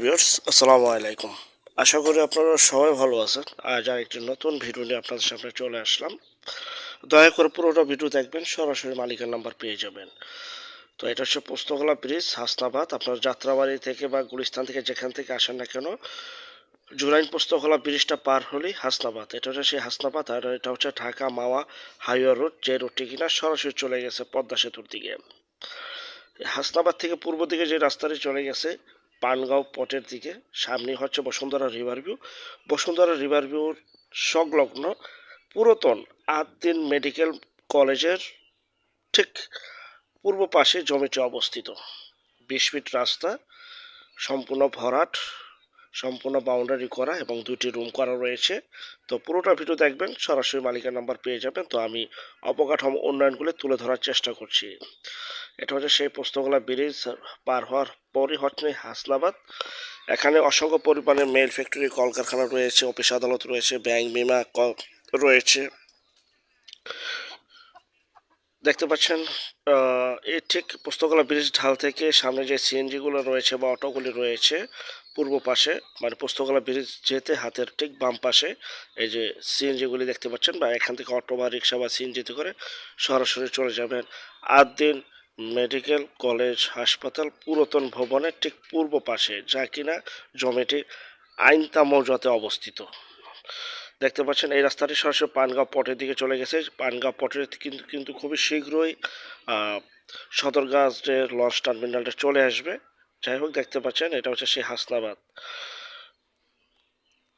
Viewers, আসসালামু আলাইকুম। আশা করি আপনারা সবাই ভালো আছেন। আজ আরেকটি নতুন ভিডিও নিয়ে আপনাদের সামনে চলে আসলাম। দয়া করে পুরোটা ভিডিও দেখবেন, সরাসরি মালিকের নাম্বার পেয়ে যাবেন। তো এটা হচ্ছে পোস্তগোলা ব্রিজ, হাসনাবাদ। আপনার যাত্রাবাড়ি থেকে বা গুলিস্তান থেকে যেখান থেকে আসেন না কেন, জুরাইন পোস্তগোলা ব্রিজটা পার হলেই হাসনাবাদ। এটা হচ্ছে সেই হাসনাবাদ, আর এটা হচ্ছে ঢাকা মাওয়া হাইওয়ে রোড, যে রোডটি কিনা সরাসরি চলে গেছে পদ্মা সেতুর দিকে। হাসনাবাদ থেকে পূর্ব দিকে যে রাস্তাটি চলে গেছে পানগাঁও পটের দিকে, সামনে হচ্ছে Bashundhara river view. Bashundhara river ভিউর সংলগ্ন পুরাতন আদ্দিন মেডিকেল কলেজের ঠিক পূর্ব পাশে জমিটি অবস্থিত। 20 ফিট রাস্তা, সম্পূর্ণ ভরাট, সম্পূর্ণ বাউন্ডারি করা এবং 2টি রুম করা রয়েছে। তো পুরোটা ভিডিও দেখবেন, সরাসরি মালিকের নাম্বার পেয়ে যাবেন। তো আমি অবকাঠামো উন্নয়নগুলো তুলে ধরার চেষ্টা করছি। এটা হচ্ছে সেই পোস্তগোলা ব্রিজ পার হওয়ার পরই হচ্ছে হাসনাবাদ। এখানে অসংখ্য পরিমাণে মেল ফ্যাক্টরি, কলকারখানা রয়েছে, অফিস আদালত রয়েছে, ব্যাংক, বিমা রয়েছে। দেখতে পাচ্ছেন এই ঠিক পোস্তগোলা ব্রিজ ঢাল থেকে সামনে যে সিএনজিগুলো রয়েছে বা অটোগুলি রয়েছে পূর্ব পাশে, মানে পোস্তগোলা ব্রিজ যেতে হাতের ঠিক বাম পাশে এই যে সিএনজিগুলি দেখতে পাচ্ছেন, বা এখান থেকে অটো বা রিক্সা বা সিএনজিতে করে সরাসরি চলে যাবেন আদ্দিন মেডিকেল কলেজ হাসপাতাল পুরাতন ভবনের ঠিক পূর্ব পাশে, যা কিনা জমিটি আইনতা মৌজাতে অবস্থিত। দেখতে পাচ্ছেন এই রাস্তাটি সরাসরি পানগাঁও পটের দিকে চলে গেছে। পানগাঁও পটের কিন্তু খুবই শীঘ্রই সদরঘাটের লঞ্চ টার্মিনালটা চলে আসবে। যাই হোক, দেখতে পাচ্ছেন এটা হচ্ছে সেই হাসনাবাদ।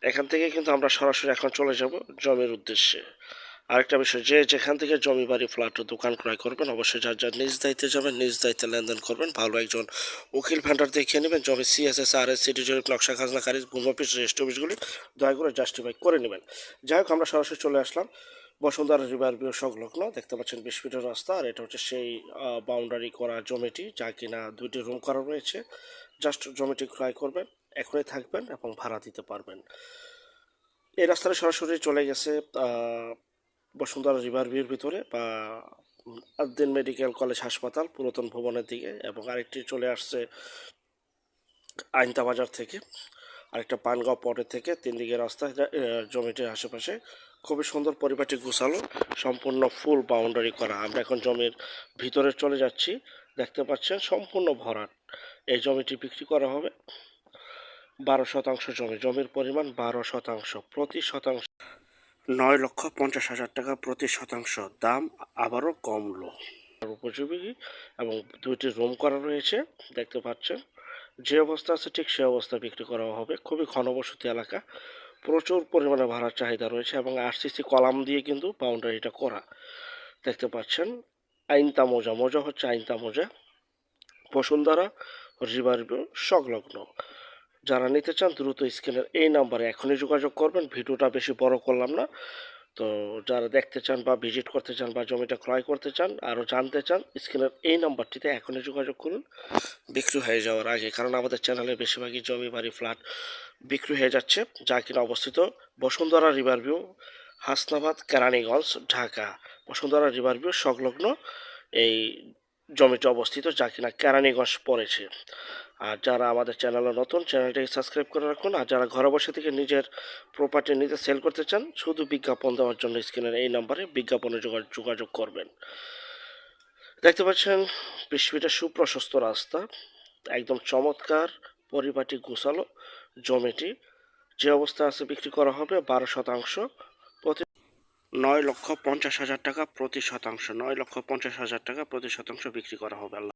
এখান থেকে কিন্তু আমরা সরাসরি এখন চলে যাব জমির উদ্দেশ্যে। আরেকটা বিষয়, যে যেখান থেকে জমি বাড়ি ফ্ল্যাট দোকান ক্রয় করবেন, অবশ্যই যার যার নিজ দায়িত্বে যাবেন, নিজ দায়িত্বে লেনদেন করবেন। ভালো একজন উকিল ভেন্ডার দেখিয়ে নেবেন। জমি সিএসএস আর এস সিটি জরিপ নকশা খাজনা খারিজ ভূমি অফিস রেজিস্ট্রি অফিসগুলি দয়া করে জাস্টিফাই করে নেবেন। যাই হোক, আমরা সরাসরি চলে আসলাম বসুন্ধরা রিভার ভিউ সংলগ্ন। দেখতে পাচ্ছেন 20 ফিটের রাস্তা, আর এটা হচ্ছে সেই বাউন্ডারি করা জমিটি, যা কিনা 2টি রুম করা রয়েছে। জাস্ট জমিটি ক্রয় করবেন, এখনই থাকবেন এবং ভাড়া দিতে পারবেন। এই রাস্তাটা সরাসরি চলে গেছে বসুন্ধরা রিভার ভিউর ভিতরে বা আদ্দিন মেডিকেল কলেজ হাসপাতাল পুরাতন ভবনের দিকে, এবং আরেকটি চলে আসছে আইনতা বাজার থেকে, আরেকটা পানগাঁও পটের থেকে। 3 দিকে রাস্তা জমিটির আশেপাশে খুবই সুন্দর পরিপাটি গোছালো, সম্পূর্ণ ফুল বাউন্ডারি করা। আমরা এখন জমির ভিতরে চলে যাচ্ছি। দেখতে পাচ্ছেন সম্পূর্ণ ভরাট। এই জমিটি বিক্রি করা হবে 12% জমি। জমির পরিমাণ 12%, প্রতি শতাংশ 9,50,000 টাকা প্রতি শতাংশ। দাম আবারও কমলো, উপযোগী এবং 2টি রুম করা রয়েছে। দেখতে পাচ্ছেন যে অবস্থা আছে ঠিক সে অবস্থা বিক্রি করা হবে। খুবই ঘনবসতি এলাকা, প্রচুর পরিমাণে ভাড়ার চাহিদা রয়েছে এবং আরসিসি কলাম দিয়ে কিন্তু বাউন্ডারিটা করা। দেখতে পাচ্ছেন আইনতা মৌজা, মৌজা হচ্ছে আইনতা মৌজা, বসুন্ধরা রিভার ভিউ সংলগ্ন। যারা নিতে চান দ্রুত স্ক্রিনের এই নাম্বারে এখনই যোগাযোগ করবেন। ভিডিওটা বেশি বড় করলাম না। তো যারা দেখতে চান বা ভিজিট করতে চান বা জমিটা ক্রয় করতে চান, আরও জানতে চান, স্ক্রিনের এই নাম্বারটিতে এখনই যোগাযোগ করুন বিক্রি হয়ে যাওয়ার আগে। কারণ আমাদের চ্যানেলে বেশিরভাগই জমি বাড়ি ফ্ল্যাট বিক্রি হয়ে যাচ্ছে, যা কিনা অবস্থিত Bashundhara river view, Hasnabad, Keraniganj, Dhaka. Bashundhara river view সংলগ্ন এই জমিটি অবস্থিত, যা কিনা কেরানীগঞ্জ পড়েছে। আর যারা আমাদের চ্যানেলে নতুন, চ্যানেলটাকে সাবস্ক্রাইব করে রাখুন। আর যারা ঘরে বসে থেকে নিজের প্রপার্টি নিজে সেল করতে চান, শুধু বিজ্ঞাপন দেওয়ার জন্য স্ক্রিনের এই নাম্বারে বিজ্ঞাপনে যোগাযোগ করবেন। দেখতে পাচ্ছেন 20 ফিটের সুপ্রশস্ত রাস্তা, একদম চমৎকার পরিপাটি গোছালো জমিটি। যে অবস্থা আছে বিক্রি করা হবে 12%, প্রতি 9,50,000 টাকা প্রতি শতাংশ। 9,50,000 টাকা প্রতি শতাংশ বিক্রি করা হবে।